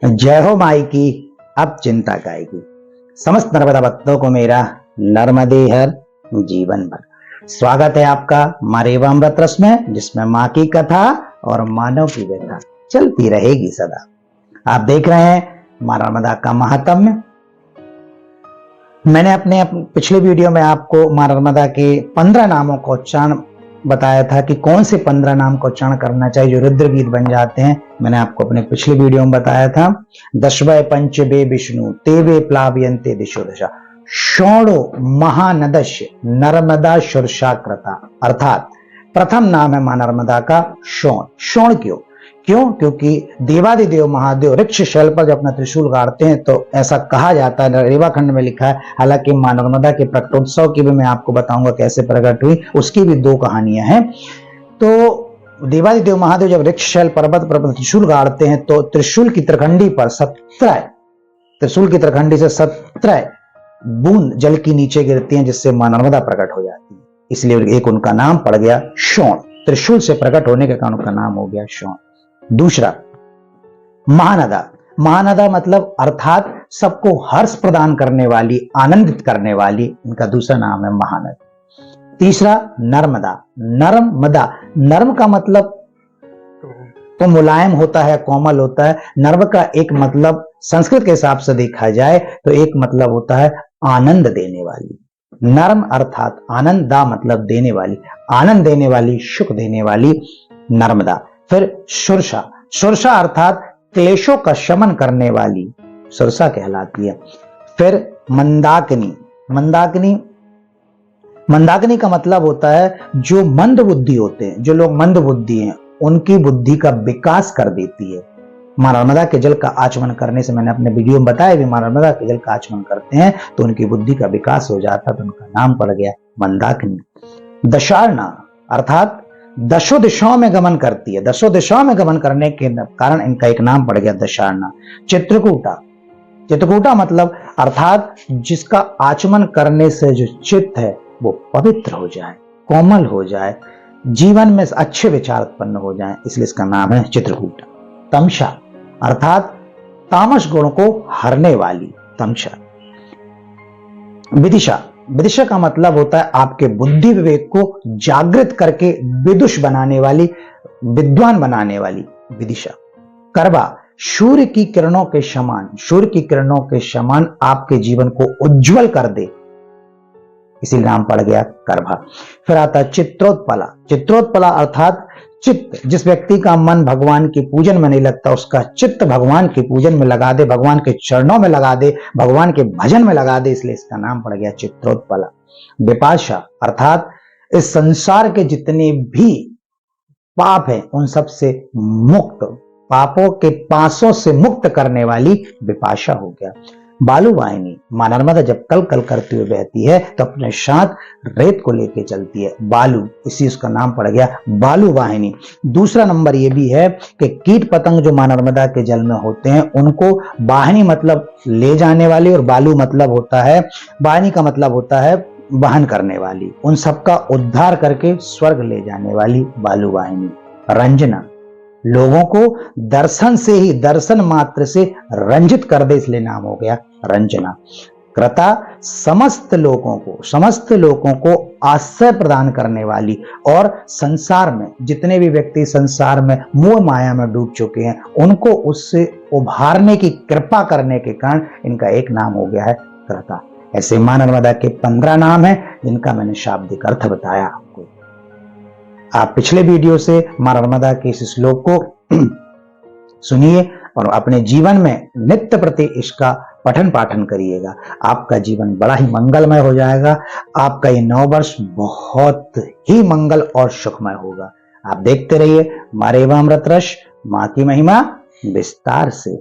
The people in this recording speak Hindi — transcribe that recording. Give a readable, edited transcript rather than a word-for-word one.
जय हो माई की अब चिंता काएगी। समस्त नर्मदा भक्तों को मेरा नर्मदे हर जीवन भर स्वागत है आपका मारेवामृत रस में, जिसमें माँ की कथा और मानव की व्यथा चलती रहेगी सदा। आप देख रहे हैं माँ नर्मदा का महात्म्य। मैंने अपने पिछले वीडियो में आपको माँ नर्मदा के 15 नामों का उच्चारण बताया था कि कौन से 15 नाम का उच्चारण करना चाहिए जो रुद्रवीर बन जाते हैं। मैंने आपको अपने पिछले वीडियो में बताया था। दशवय पंचबे विष्णु तेवे प्लावयन्ते दिशो दशा षोडो महानदस्य नर्मदा शीर्षाकृता, अर्थात प्रथम नाम है मां नर्मदा का शोण। शोण क्यों? क्योंकि देवादिदेव महादेव वृक्ष शैल पर जब अपना त्रिशूल गाड़ते हैं तो ऐसा कहा जाता है, रेवाखंड में लिखा है। हालांकि मां नर्मदा के प्रकटोत्सव की भी मैं आपको बताऊंगा कैसे प्रकट हुई, उसकी भी 2 कहानियां हैं। तो देवादिदेव महादेव जब वृक्ष शैल पर्वत पर त्रिशूल गाड़ते हैं तो त्रिशूल की त्रिखंडी पर 17 बूंद जल की नीचे गिरती हैं, जिससे मां नर्मदा प्रकट हो जाती है। इसलिए एक उनका नाम पड़ गया शोण। त्रिशूल से प्रकट होने के कारण उनका नाम हो गया शोण। दूसरा महानदा। महानदा मतलब अर्थात सबको हर्ष प्रदान करने वाली, आनंदित करने वाली, इनका दूसरा नाम है महानदा। तीसरा नर्मदा। नर्म का मतलब तो मुलायम होता है, कोमल होता है। नर्म का एक मतलब संस्कृत के हिसाब से देखा जाए तो एक मतलब होता है आनंद देने वाली। नर्म अर्थात आनंद, दा मतलब देने वाली, आनंद देने वाली, सुख देने वाली नर्मदा। फिर सुरसा अर्थात क्लेशों का शमन करने वाली सुरसा कहलाती है। फिर मंदाकिनी का मतलब होता है जो मंद बुद्धि होते हैं, जो लोग मंद बुद्धि हैं उनकी बुद्धि का विकास कर देती है। मां नर्मदा के जल का आचमन करने से, मैंने अपने वीडियो में बताया भी, मां नर्मदा के जल का आचमन करते हैं तो उनकी बुद्धि का विकास हो जाता, तो उनका नाम पड़ गया मंदाकिनी। दशार्णा अर्थात दशों दिशाओं में गमन करती है। दशों दिशाओं में गमन करने के कारण इनका एक नाम पड़ गया दशार्णा। चित्रकूटा मतलब अर्थात जिसका आचमन करने से जो चित्त है वो पवित्र हो जाए, कोमल हो जाए, जीवन में अच्छे विचार उत्पन्न हो जाए, इसलिए इसका नाम है चित्रकूटा। तमसा अर्थात तामस गुण को हरने वाली तमसा। विदिशा का मतलब होता है आपके बुद्धि विवेक को जागृत करके विदुष बनाने वाली, विद्वान बनाने वाली विदिशा। करवा सूर्य की किरणों के समान आपके जीवन को उज्जवल कर दे, इसी नाम पड़ गया करवा। फिर आता है चित्रोत्पला अर्थात चित्त, जिस व्यक्ति का मन भगवान के पूजन में नहीं लगता उसका चित्त भगवान के पूजन में लगा दे, भगवान के चरणों में लगा दे, भगवान के भजन में लगा दे, इसलिए इसका नाम पड़ गया चित्रोत्पला। विपाशा अर्थात इस संसार के जितने भी पाप हैं उन सब से मुक्त, पापों के पासों से मुक्त करने वाली विपाशा हो गया। बालू वाहिनी, मां नर्मदा जब कल करती हुई बहती है तो अपने साथ रेत को लेके चलती है, बालू, इसी उसका नाम पड़ गया बालू वाहिनी। दूसरा नंबर ये भी है कि कीट पतंग जो मां नर्मदा के जल में होते हैं उनको वाहिनी मतलब ले जाने वाली, और बालू मतलब होता है, वाहिनी का मतलब होता है वहन करने वाली, उन सबका उद्धार करके स्वर्ग ले जाने वाली बालू वाहिनी। रंजना, लोगों को दर्शन मात्र से रंजित कर दे, इसलिए नाम हो गया रंजना। कृता समस्त लोगों को आश्रय प्रदान करने वाली, और संसार में जितने भी व्यक्ति संसार में मोह माया में डूब चुके हैं उनको उससे उभारने की कृपा करने के कारण इनका एक नाम हो गया है कृता। ऐसे मां नर्मदा के 15 नाम हैं जिनका मैंने शाब्दिक अर्थ बताया आपको। आप पिछले वीडियो से मां नर्मदा के इस श्लोक को सुनिए और अपने जीवन में नित्य प्रति इसका पठन पाठन करिएगा। आपका जीवन बड़ा ही मंगलमय हो जाएगा। आपका ये 9 वर्ष बहुत ही मंगल और सुखमय होगा। आप देखते रहिए मां रेवामृत रस, मां की महिमा विस्तार से।